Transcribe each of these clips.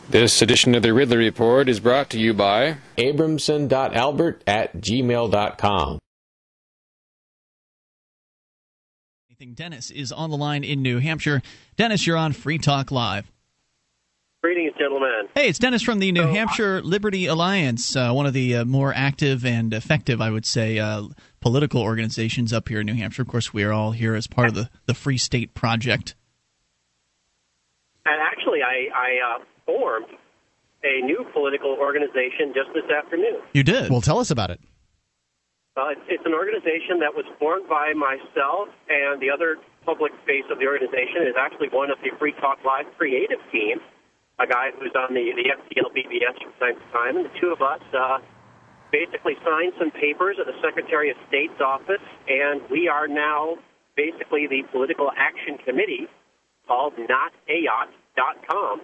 This edition of the Ridley Report is brought to you by abramson.albert@gmail.com. Dennis is on the line in New Hampshire. Dennis, you're on Free Talk Live. Greetings, gentlemen. Hey, it's Dennis from the New Hampshire Liberty Alliance, one of the more active and effective, I would say, political organizations up here in New Hampshire. Of course, we are all here as part of the Free State Project. And actually, I formed a new political organization just this afternoon. You did? Well, tell us about it. It's an organization that was formed by myself, and the other public face of the organization is actually one of the Free Talk Live creative team, a guy who's on the FDLBBS from time to time, and the two of us basically signed some papers at the Secretary of State's office, and we are now basically the political action committee called notayot.com.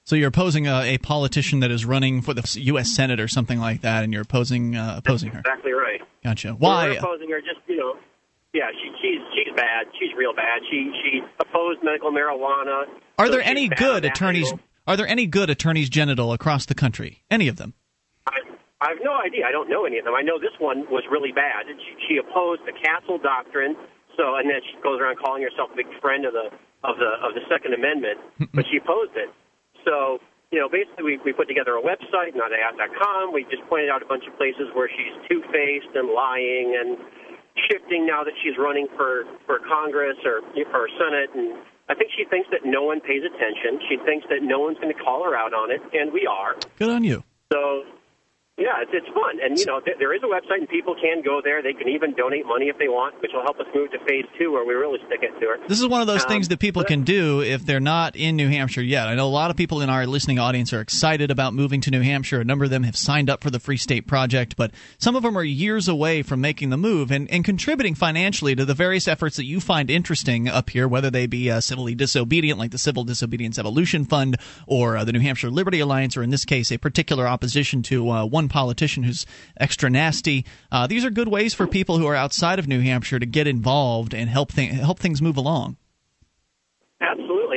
So you're opposing a politician that is running for the U.S. Senate or something like that, and you're opposing her. Exactly right. Gotcha. Why? We're opposing her just, yeah, she's bad. She's real bad. She opposed medical marijuana. Are there any good attorneys? Are there any good attorneys general across the country? Any of them? I have no idea. I don't know any of them. I know this one was really bad. She opposed the Castle Doctrine. So, and then she goes around calling herself a big friend of the Second Amendment, but she opposed it. So, basically we put together a website, notayot.com. We just pointed out a bunch of places where she's two-faced and lying and shifting now that she's running for Congress or for Senate. And I think she thinks that no one pays attention. She thinks that no one's going to call her out on it, and we are. Good on you. So, yeah, it's fun. And, there is a website, and people can go there. They can even donate money if they want, which will help us move to Phase 2, where we really stick it to her. This is one of those things that people can do if they're not in New Hampshire yet. I know a lot of people in our listening audience are excited about moving to New Hampshire. A number of them have signed up for the Free State Project, but some of them are years away from making the move and contributing financially to the various efforts that you find interesting up here, whether they be civilly disobedient, like the Civil Disobedience Evolution Fund, or the New Hampshire Liberty Alliance, or in this case, a particular opposition to one politician who's extra nasty. These are good ways for people who are outside of New Hampshire to get involved and help things move along. Absolutely.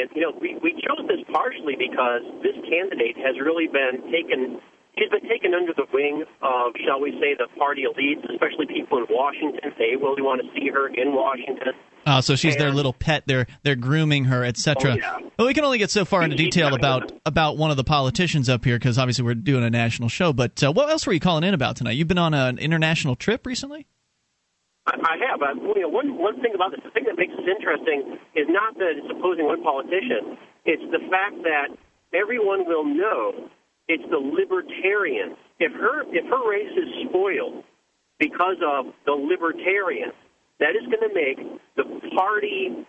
We chose this partially because this candidate has really been taken. She's been taken under the wing of, shall we say, the party elites, especially people in Washington. They really want to see her in Washington. So she's their little pet. They're grooming her, etc. Oh, yeah. Well, we can only get so far into detail about one of the politicians up here because obviously we're doing a national show. But what else were you calling in about tonight? You've been on an international trip recently? I have. One thing about this, the thing that makes this interesting is not that it's opposing one politician. It's the fact that everyone will know it's the libertarians. If her race is spoiled because of the libertarians, that is going to make the party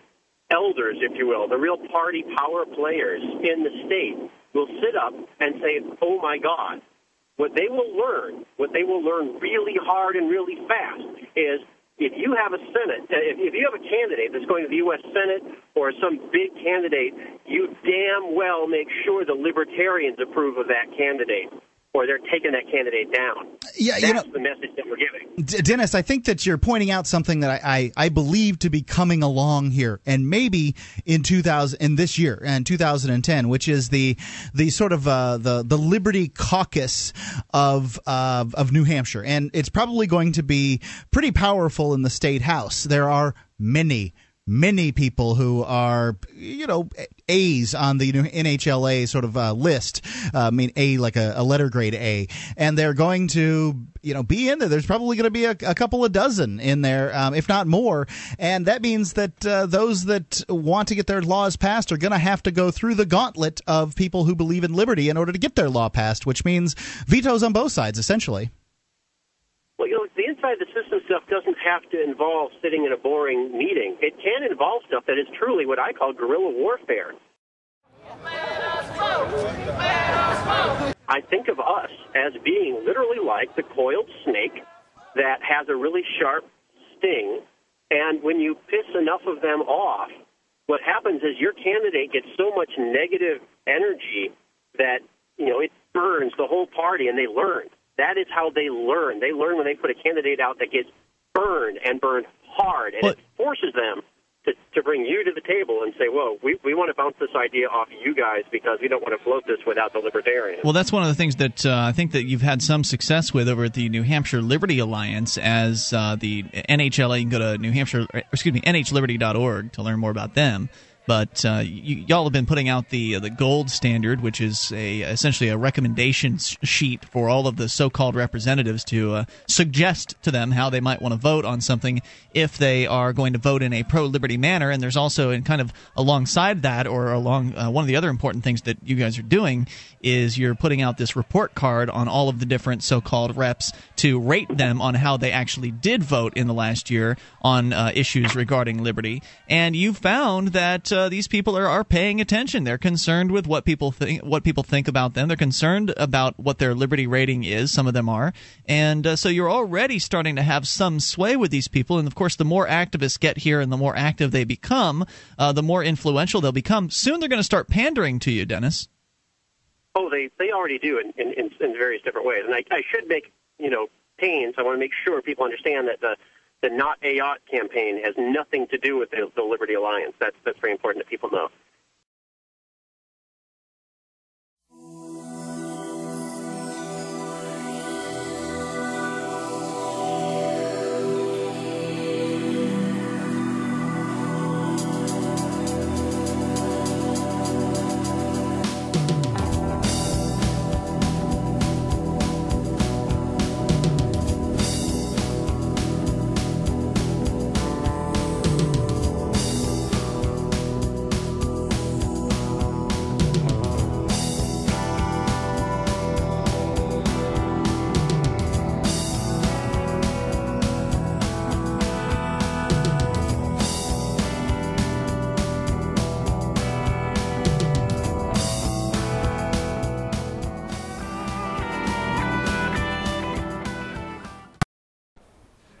elders, if you will, the real party power players in the state will sit up and say, oh, my God. What they will learn really hard and really fast is if you have a Senate, if you have a candidate that's going to the U.S. Senate or some big candidate, you damn well make sure the libertarians approve of that candidate, or they're taking that candidate down. Yeah, that's the message that we're giving. Dennis, I think that you're pointing out something that I believe to be coming along here, and maybe in this year, in 2010, which is the sort of the Liberty Caucus of New Hampshire, and it's probably going to be pretty powerful in the state house. There are many people who are, A's on the NHLA sort of list. A like a letter grade A, and they're going to, be in there. There's probably going to be a couple of dozen in there, if not more. And that means that those that want to get their laws passed are going to have to go through the gauntlet of people who believe in liberty in order to get their law passed, which means vetoes on both sides, essentially. Well, the inside the system stuff doesn't have to involve sitting in a boring meeting. It can involve stuff that is truly what I call guerrilla warfare. I think of us as being literally like the coiled snake that has a really sharp sting, and when you piss enough of them off, what happens is your candidate gets so much negative energy that, it burns the whole party, and they learn. That is how they learn. They learn when they put a candidate out that gets burned and burned hard, and it forces them to bring you to the table and say, well, we want to bounce this idea off you guys because we don't want to float this without the libertarians. Well, that's one of the things that I think that you've had some success with over at the New Hampshire Liberty Alliance as the NHLA. You can go to nhliberty.org to learn more about them. But y'all have been putting out the gold standard, which is essentially a recommendation sheet for all of the so-called representatives to suggest to them how they might want to vote on something if they are going to vote in a pro-liberty manner. And there's also, in kind of alongside that, or along one of the other important things that you guys are doing, is you're putting out this report card on all of the different so-called reps to rate them on how they actually did vote in the last year on issues regarding liberty. And you found that these people are paying attention. They're concerned with what people think about them. They're concerned about what their liberty rating is. Some of them are. And so you're already starting to have some sway with these people. And, of course, the more activists get here and the more active they become, the more influential they'll become. Soon they're going to start pandering to you, Dennis. Oh, they already do in various different ways. And I should make, pains. I want to make sure people understand that the Not a Yacht campaign has nothing to do with the Liberty Alliance. That's very important that people know.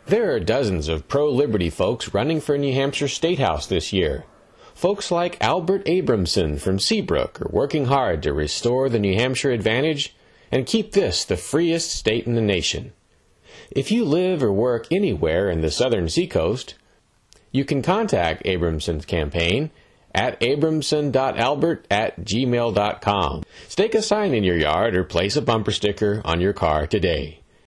There are dozens of pro-liberty folks running for New Hampshire State House this year. Folks like Albert Abramson from Seabrook are working hard to restore the New Hampshire advantage and keep this the freest state in the nation. If you live or work anywhere in the southern seacoast, you can contact Abramson's campaign at abramson.albert@gmail.com. Stake a sign in your yard or place a bumper sticker on your car today.